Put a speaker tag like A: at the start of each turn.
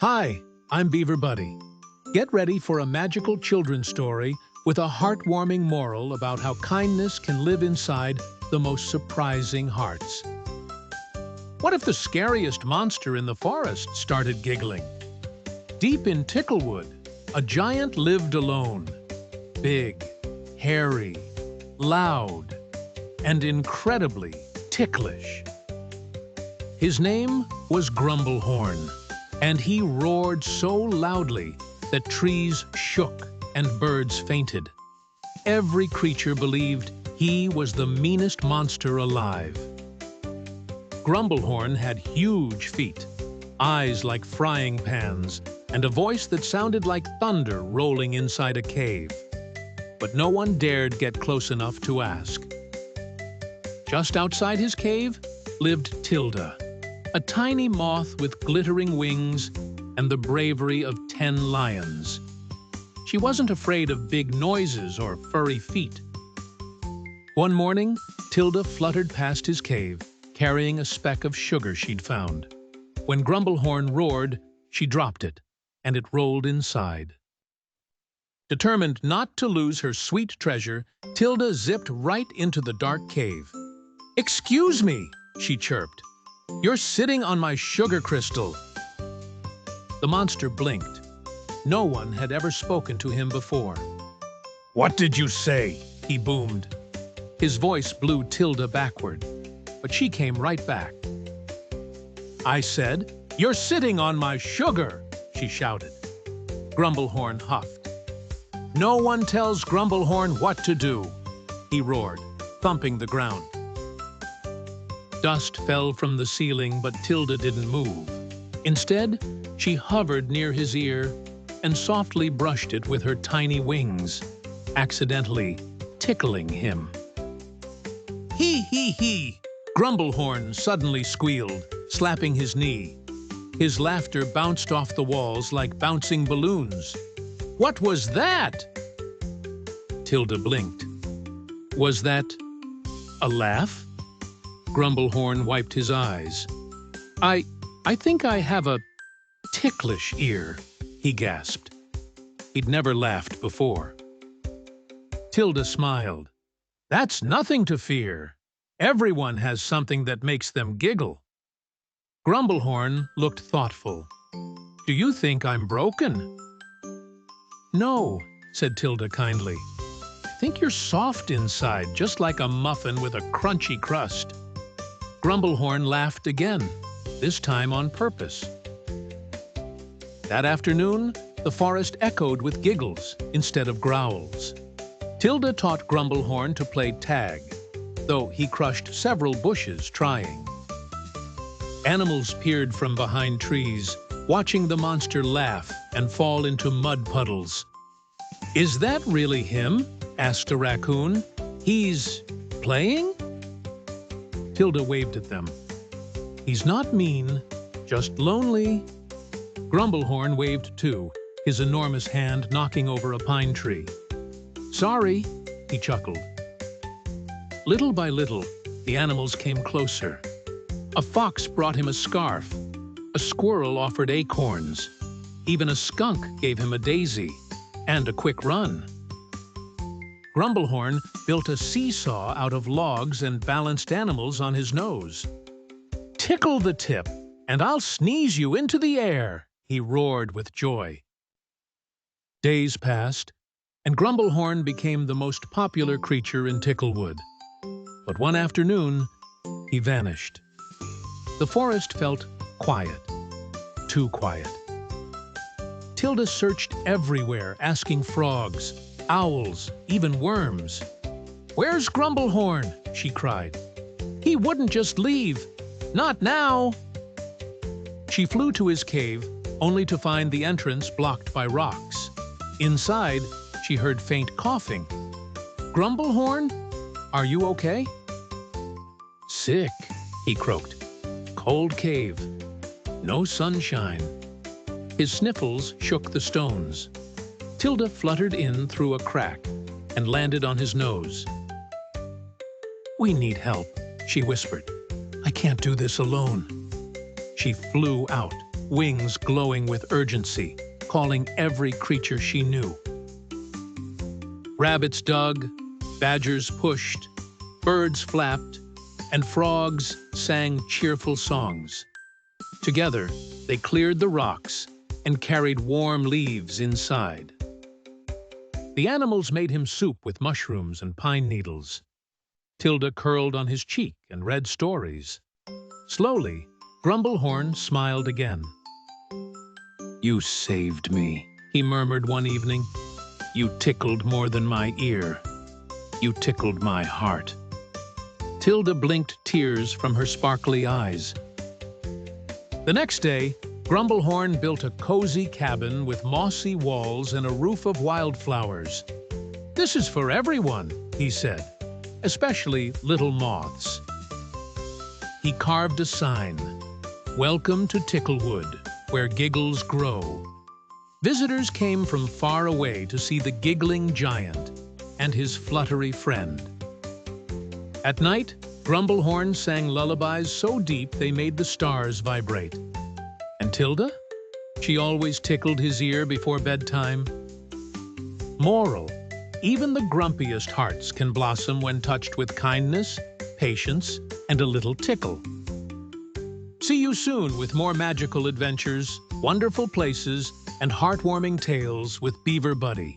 A: Hi, I'm Beaver Buddy. Get ready for a magical children's story with a heartwarming moral about how kindness can live inside the most surprising hearts. What if the scariest monster in the forest started giggling? Deep in Ticklewood, a giant lived alone. Big, hairy, loud, and incredibly ticklish. His name was Grumblehorn, and he roared so loudly that trees shook and birds fainted. Every creature believed he was the meanest monster alive. Grumblehorn had huge feet, eyes like frying pans, and a voice that sounded like thunder rolling inside a cave. But no one dared get close enough to ask. Just outside his cave lived Tilda, a tiny moth with glittering wings and the bravery of 10 lions. She wasn't afraid of big noises or furry feet. One morning, Tilda fluttered past his cave, carrying a speck of sugar she'd found. When Grumblehorn roared, she dropped it, and it rolled inside. Determined not to lose her sweet treasure, Tilda zipped right into the dark cave. "Excuse me," she chirped. "You're sitting on my sugar crystal." The monster blinked. No one had ever spoken to him before. "What did you say?" he boomed. His voice blew Tilda backward, but she came right back. "I said, you're sitting on my sugar," she shouted. Grumblehorn huffed. "No one tells Grumblehorn what to do," he roared, thumping the ground. Dust fell from the ceiling, but Tilda didn't move. Instead, she hovered near his ear and softly brushed it with her tiny wings, accidentally tickling him. "Hee hee hee!" Grumblehorn suddenly squealed, slapping his knee. His laughter bounced off the walls like bouncing balloons. "What was that?" Tilda blinked. Was that a laugh? Grumblehorn wiped his eyes. I think I have a ticklish ear," he gasped. He'd never laughed before. Tilda smiled. "That's nothing to fear. Everyone has something that makes them giggle." Grumblehorn looked thoughtful. "Do you think I'm broken?" "No," said Tilda kindly. "I think you're soft inside, just like a muffin with a crunchy crust." Grumblehorn laughed again, this time on purpose. That afternoon, the forest echoed with giggles instead of growls. Tilda taught Grumblehorn to play tag, though he crushed several bushes trying. Animals peered from behind trees, watching the monster laugh and fall into mud puddles. "Is that really him?" asked a raccoon. "He's playing?" Tilda waved at them. "He's not mean, just lonely." Grumblehorn waved too, his enormous hand knocking over a pine tree. "Sorry," he chuckled. Little by little, the animals came closer. A fox brought him a scarf. A squirrel offered acorns. Even a skunk gave him a daisy and a quick run. Grumblehorn built a seesaw out of logs and balanced animals on his nose. "Tickle the tip, and I'll sneeze you into the air," he roared with joy. Days passed, and Grumblehorn became the most popular creature in Ticklewood. But one afternoon, he vanished. The forest felt quiet, too quiet. Tilda searched everywhere, asking frogs, owls, even worms. "Where's Grumblehorn?" she cried. "He wouldn't just leave. Not now!" She flew to his cave, only to find the entrance blocked by rocks. Inside, she heard faint coughing. "Grumblehorn, are you okay?" "Sick," he croaked. "Cold cave. No sunshine." His sniffles shook the stones. Tilda fluttered in through a crack and landed on his nose. "We need help," she whispered. "I can't do this alone." She flew out, wings glowing with urgency, calling every creature she knew. Rabbits dug, badgers pushed, birds flapped, and frogs sang cheerful songs. Together, they cleared the rocks and carried warm leaves inside. The animals made him soup with mushrooms and pine needles. Tilda curled on his cheek and read stories. Slowly, Grumblehorn smiled again. "You saved me," he murmured one evening. "You tickled more than my ear. You tickled my heart." Tilda blinked tears from her sparkly eyes. The next day, Grumblehorn built a cozy cabin with mossy walls and a roof of wildflowers. "This is for everyone," he said, "especially little moths." He carved a sign, "Welcome to Ticklewood, where giggles grow." Visitors came from far away to see the giggling giant and his fluttery friend. At night, Grumblehorn sang lullabies so deep they made the stars vibrate. And Tilda? She always tickled his ear before bedtime. Moral: even the grumpiest hearts can blossom when touched with kindness, patience, and a little tickle. See you soon with more magical adventures, wonderful places, and heartwarming tales with Beaver Buddy.